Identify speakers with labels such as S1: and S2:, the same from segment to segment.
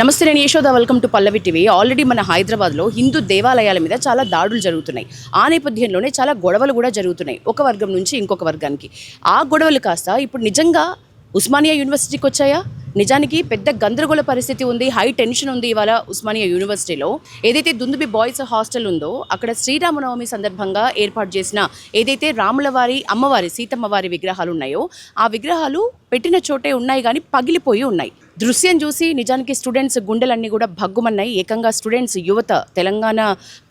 S1: నమస్తే, నేను Yashoda. Welcome to Pallavi TV. Already మన హైదరాబాద్లో హిందూ దేవాలయాల మీద చాలా దాడులు జరుగుతున్నాయి. ఆ నేపథ్యంలోనే చాలా గొడవలు కూడా జరుగుతున్నాయి, ఒక వర్గం నుంచి ఇంకొక వర్గానికి. ఆ గొడవలు కాస్త ఇప్పుడు నిజంగా ఉస్మానియా యూనివర్సిటీకి వచ్చాయా? నిజానికి పెద్ద గందరగోళ పరిస్థితి ఉంది, హై టెన్షన్ ఉంది ఇవాళ ఉస్మానియా యూనివర్సిటీలో. ఏదైతే దుందుబి బాయ్స్ హాస్టల్ ఉందో అక్కడ శ్రీరామనవమి సందర్భంగా ఏర్పాటు చేసిన ఏదైతే రాములవారి, అమ్మవారి, సీతమ్మవారి విగ్రహాలు ఉన్నాయో ఆ విగ్రహాలు పెట్టిన చోటే ఉన్నాయి కానీ పగిలిపోయి ఉన్నాయి. దృశ్యం చూసి నిజానికి స్టూడెంట్స్ గుండెలన్నీ కూడా భగ్గుమన్నాయి. ఏకంగా స్టూడెంట్స్, యువత, తెలంగాణ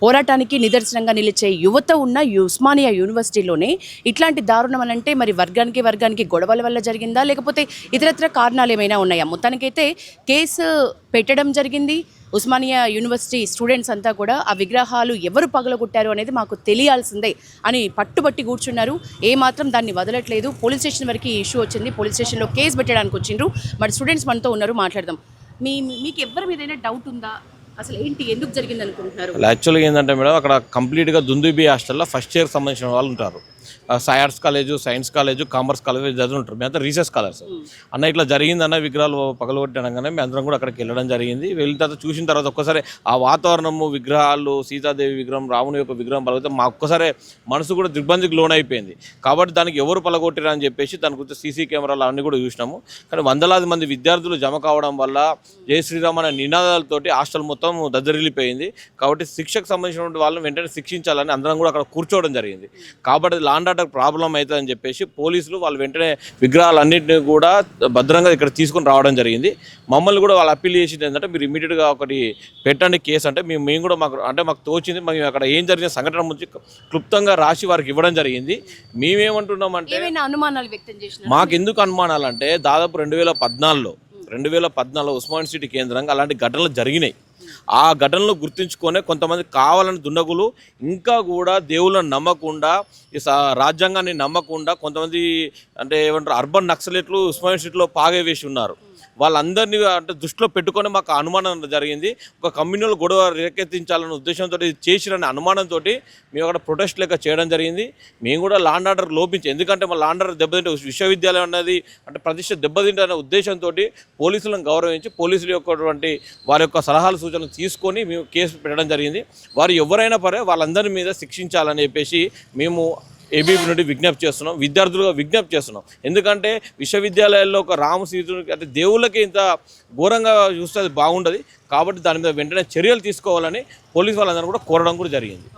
S1: పోరాటానికి నిదర్శనంగా నిలిచే యువత ఉన్న ఉస్మానియా యూనివర్సిటీలోనే ఇట్లాంటి దారుణం అనంటే మరి వర్గానికి గొడవల వల్ల జరిగిందా, లేకపోతే ఇతరత్ర కారణాలు ఏమైనా ఉన్నాయా? మొత్తానికైతే కేసు పెట్టడం జరిగింది. ఉస్మానియా యూనివర్సిటీ స్టూడెంట్స్ అంతా కూడా ఆ విగ్రహాలు ఎవరు పగలగొట్టారు అనేది మాకు తెలియాల్సిందే అని పట్టుబట్టి కూర్చున్నారు. ఏమాత్రం దాన్ని వదలట్లేదు. పోలీస్ స్టేషన్ వరకు ఈ ఇష్యూ వచ్చింది. పోలీస్ స్టేషన్లో కేసు పెట్టడానికి వచ్చిండ్రు. మరి స్టూడెంట్స్ మనతో ఉన్నారు, మాట్లాడదాం. మీకు ఎవరి మీద డౌట్ ఉందా? అసలు ఏంటి, ఎందుకు జరిగింది అనుకుంటున్నారు?
S2: యాక్చువల్గా ఏంటంటే మేడం, అక్కడ కంప్లీట్గా దుందుబి హాస్టల్లో ఫస్ట్ ఇయర్ సంబంధించిన వాళ్ళు ఉంటారు. Arts college, science college, commerce college చదువుతుంటారు. మేమంతా రీసెర్చ్ స్కాలర్స్. అన్న ఇట్లా జరిగిందన్న విగ్రహాలు పగలగొట్టడంగానే మేము అందరం కూడా అక్కడికి వెళ్ళడం జరిగింది. వెళ్ళిన తర్వాత చూసిన తర్వాత ఒక్కసారి ఆ వాతావరణము, విగ్రహాలు, సీతాదేవి విగ్రహం, రాముని యొక్క విగ్రహం పలిగితే మా ఒక్కసారి మనసు కూడా దిగ్బంధికి లోన్ అయిపోయింది. కాబట్టి దానికి ఎవరు పగలగొట్టారు అని చెప్పేసి దాని గురించి సీసీ కెమెరాలు అన్నీ కూడా చూసినాము. కానీ వందలాది మంది విద్యార్థులు జమ కావడం వల్ల జై శ్రీరామ్ అనే నినాదాలతోటి హాస్టల్ మొత్తం దద్దరిల్లిపోయింది. కాబట్టి శిక్షకు సంబంధించిన వాళ్ళని వెంటనే శిక్షించాలని అందరం కూడా అక్కడ కూర్చోవడం జరిగింది. కాబట్టి లాండ్ ఆర్డర్ ప్రాబ్లం అవుతుందని చెప్పేసి పోలీసులు వాళ్ళు వెంటనే విగ్రహాలన్నింటినీ కూడా భద్రంగా ఇక్కడ తీసుకొని రావడం జరిగింది. మమ్మల్ని కూడా వాళ్ళు అప్పీల్ చేసింది ఏంటంటే, మీరు ఇమీడియట్గా ఒకటి పెట్టండి కేసు. అంటే మేము కూడా మాకు తోచింది, మేము అక్కడ ఏం జరిగిన సంఘటన గురించి క్లుప్తంగా రాసి వారికి ఇవ్వడం జరిగింది. మేమేమంటున్నామంటే,
S1: అనుమానాలు వ్యక్తం చేసిన
S2: మాకు ఎందుకు అనుమానాలు అంటే, దాదాపు 2014 ఉస్మానియా సిటీ కేంద్రంగా అలాంటి ఘటనలు జరిగినాయి. ఆ ఘటనలు గుర్తుంచుకొని కొంతమంది కావాలని దుండగులు ఇంకా కూడా దేవుళ్ళని నమ్మకుండా, రాజ్యాంగాన్ని నమ్మకుండా కొంతమంది అంటే ఏమంటారు అర్బన్ నక్సలైట్లు ఉస్మానియా సిటీలో పాగే వేసి ఉన్నారు. వాళ్ళందరినీ అంటే దృష్టిలో పెట్టుకొని మాకు అనుమానం జరిగింది. ఒక కమ్యూనల్ గొడవ రేకెత్తించాలనే ఉద్దేశంతో చేసిరనే అనుమానంతో మేము అక్కడ ప్రొటెస్ట్ లెక్క చేయడం జరిగింది. మేము కూడా లాండ్ ఆర్డర్ లోపించి, ఎందుకంటే మా లాండ్ ఆర్డర్ దెబ్బతింటే విశ్వవిద్యాలయం అనేది అంటే ప్రతిష్ట దెబ్బతింటనే ఉద్దేశంతో పోలీసులను గౌరవించి పోలీసుల యొక్క వారి యొక్క సలహాలు, సూచనలు తీసుకొని మేము కేసు పెట్టడం జరిగింది. వారు ఎవరైనా పరే వాళ్ళందరి మీద శిక్షించాలని చెప్పేసి మేము ఏబీపీ నుండి విజ్ఞప్తి చేస్తున్నాం, విద్యార్థులుగా విజ్ఞప్తి చేస్తున్నాం. ఎందుకంటే విశ్వవిద్యాలయాల్లో ఒక సీతుని అంటే దేవుళ్ళకి ఇంత ఘోరంగా చూస్తే అది బాగుండదు. కాబట్టి దాని మీద వెంటనే చర్యలు తీసుకోవాలని పోలీసు వాళ్ళందరూ కూడా కోరడం కూడా జరిగింది.